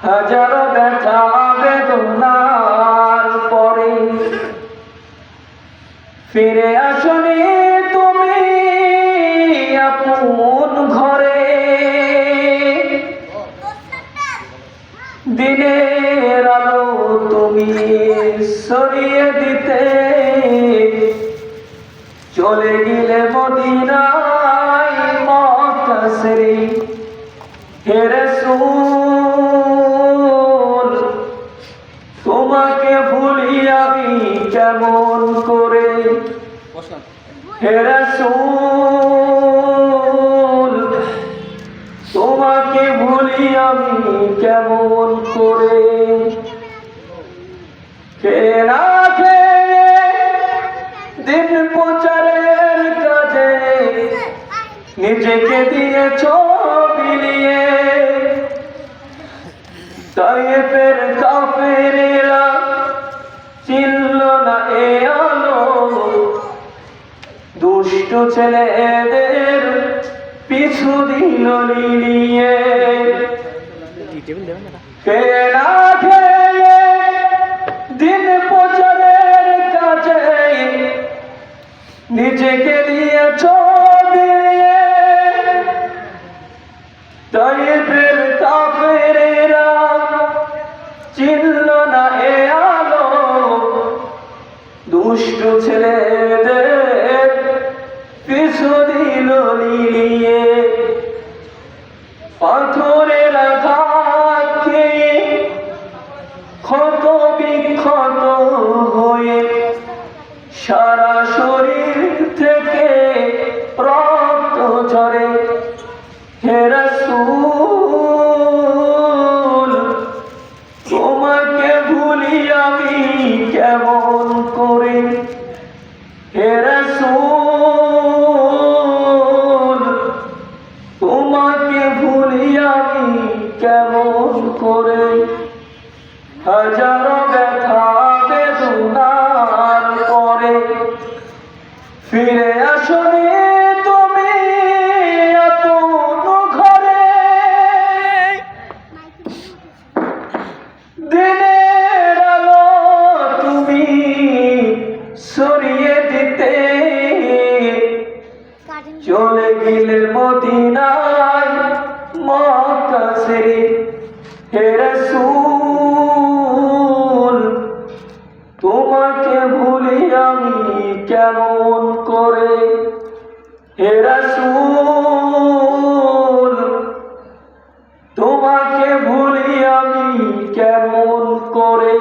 হাজারো ব্যথা বেদনার পরে ফিরে আসনি তুমি আপন ঘরে। দিনের আলো তুমি সরিয়ে দিতে চলে গেলে মদিনায় মক্কা ছেড়ে। হে রাসূল তোমাকে ভুলি আমি কেমন করে। হে রাসূল তোমাকে ভুলি আমি কেমন করে। কে না খেয়ে দিন প্রচারের কাজে নিজেকে দিয়েছ বিলিয়ে। তায়েফের কাফেরেরা চিনল না এ আলো, দুষ্ট ছেলেদের পিছু দিল লিলিয়ে। কে না খেয়ে দিন প্রচারের কাজে নিজেকে দিয়েছ বিলিয়ে। তায়েফের কাফেরেরা চিনল না এ আলো, দুষ্ট ছেলেদের পিছু দিল লিলিয়ে। পাথরের আঘাত খেয়ে ক্ষত বিক্ষত হয়ে সারা শরীর থেকে রক্ত ঝরে। হে রাসূল তোমাকে ভুলি আমি কেমন করে। হে রাসূল তোমাকে ভুলি আমি কেমন করে। হাজারো ব্যথা বেদনার পরে ফিরে আসনি তুমি আপন ঘরে। দিনের আলো তুমি সরিয়ে দিতে চলে গেলে মদিনায় মক্কা ছেড়ে। হে রাসূল তোমাকে ভুলি আমি কেমন করে। হে রাসূল তোমাকে ভুলি আমি কেমন করে।